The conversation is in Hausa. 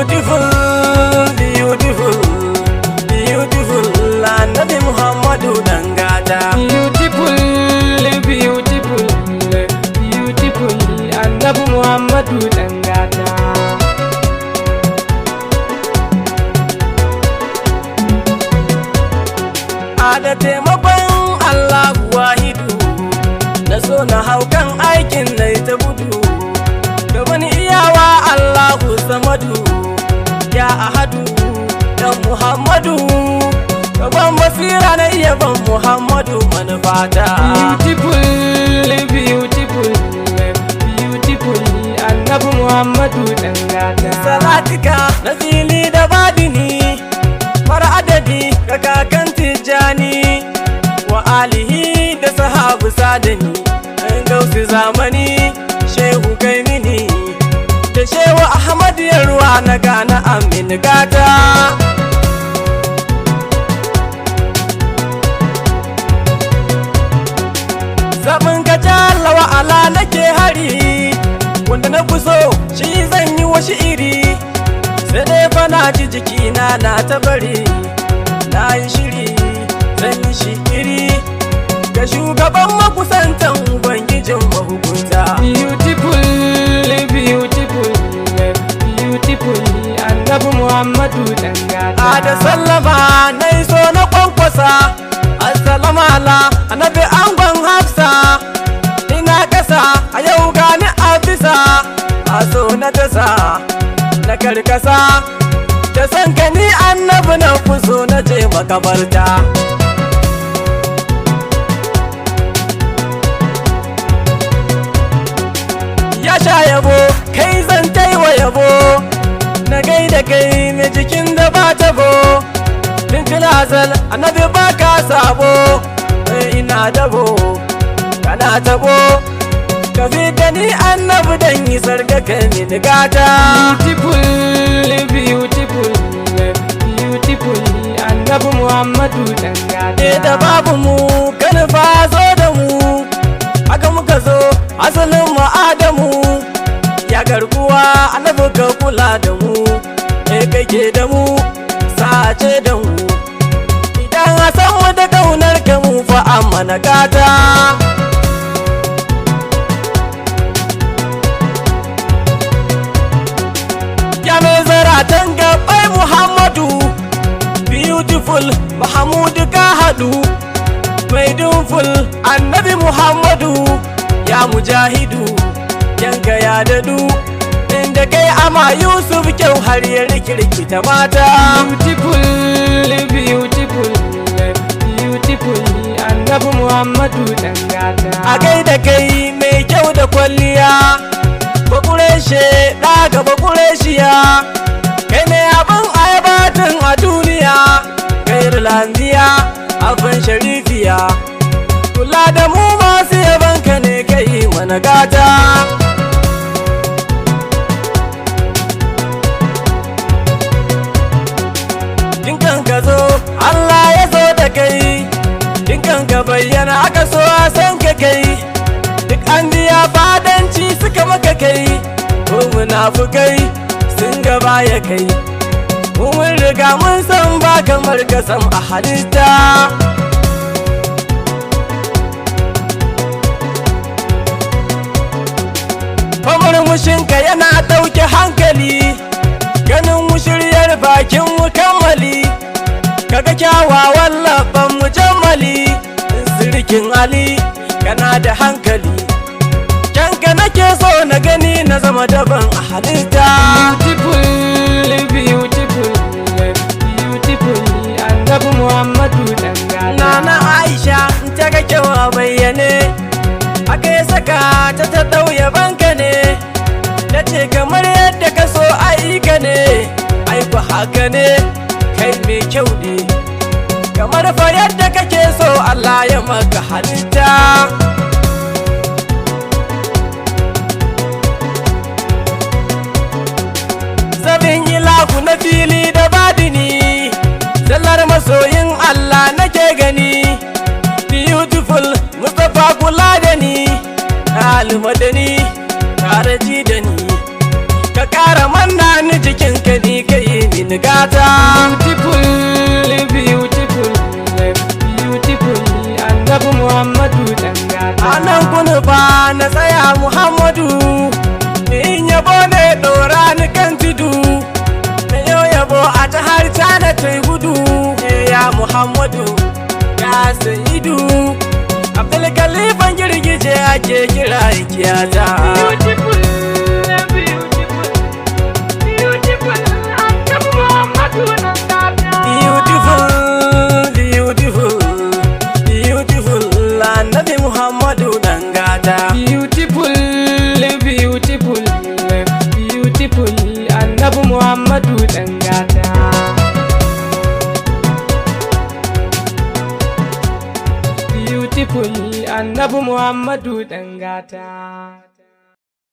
beautiful, beautiful, beautiful, Annabi Muhammadu dangata. Beautiful, beautiful, beautiful, Annabi Muhammadu dangata. Da taimakon Allah wahidu, na so na haukan aikin na ta gudu, da wani iyawa Allahu samadu, ya ahadu dan Muhammadu, gaban basira na iya ban Muhammadu manufata. Beautiful, beautiful, beautiful, Annabi Muhammadu dangata. Salatika na fili da badini, mara adadi ga kakan Tijjani wa alihi da sahabu sadani, an gausi zamani shehu kai mini, da shehu Ahmad Yarwa na gana amin gata. Zaɓin ka lawa ala nake hari, wanda na fi so shi zan yi wa iri, sai dai fa na ji jikina na ta bari, na yi shiri zan yi shi iri ga shugaban makusantan ubangijin mahukunta. Beautiful, beautiful, beautiful, Annabi Muhammadu dangata. Da sallama na iso na kwankwasa, assalamu ala annabi angon Hafsa, ina kasa a yau gani a bisa, a so na tasa na karkasa, da san ka ni annabi na fuso na je makabarta. Ya sha yabo kai zan taiwa yabo, na gaida kai mai jikin da ba tabo, tun azal annabi ba ka sabo, ina dabo kana tabo, ka fi da ni annabi dan yi sarkaka min gata. Beautiful, beautiful, beautiful, Annabi Muhammadu dangata. Da babu mu kan fa zo da mu, haka muka zo asalin mu Adamu, ya garkuwa annabi ka kula da mu, kake da mu sace da mu, idan a san mu da kaunar ka mu fa amana gata. Ya mai zaratan gabai Muhammadu, beautiful Mahamudu ka haɗu, mai dunful annabi Muhammadu, ya mujahidu yanka ya daɗu, inda kai ama Yusuf kyau har ya rikirkita mata. Beautiful, beautiful, beautiful, Annabi Muhammadu dangata. A gaida kai mai kyau da kwalliya, bakureshe ɗaga bakureshiya, kai ne abin ayabatin a duniya, kai lambiya abin sharifiya, kula da mu masu yabanka ne kai mana gata. Dinkan ka zo Allah ya zo da kai, dinkan ka bayyana aka so a san ka kai, duk an biya fadanci suka maka kai, ko munafukai sun gaba ya kai, mun riga mun san ba kamar ka sam a halitta. Murmushinka yana ɗauke hankali, ganin mu shiryar bakin mu kammali, kaga kyawawan labban mu jammali, sirikin Ali kana da hankali, kyanka nake so na gani na zama daban a halitta. Beautiful, beautiful, beautiful, Annabi Muhammadu dangata. Nana Aisha ta ga kyau a bayyane, aka yi saka ta ɗauya banka ne, ta ce kamar yadda ka so aika ne, aiku haka ne kai mai kyau ne, kamar fa yadda kake so Allah ya maka halitta. Zabin ilahu na fili da badini, zallar masoyin Allah nake gani, beautiful Mustapha kula da ni, almadani tare ji da ni, ka ƙara manna ni jikinka ni mini gata. Beautiful, beautiful, beautiful, Annabi Muhammadu dan gata. Anan kunu fa na tsaya Muhammadu, in yabo ne ɗora ni kan tudu, na yau yabo a ta har cana ta gudu. Ya Muhammadu ya Sayidu, Abdul Khalifan girgije ake kira ikiyata. Beautiful, beautiful, beautiful, Annabi Muhammadu dan gata. Beautiful, beautiful, beautiful, Annabi Muhammadu dan gata. Beautiful, beautiful, beautiful, Annabi Muhammadu dan gata. Beautiful, Annabi Muhammadu dan gata.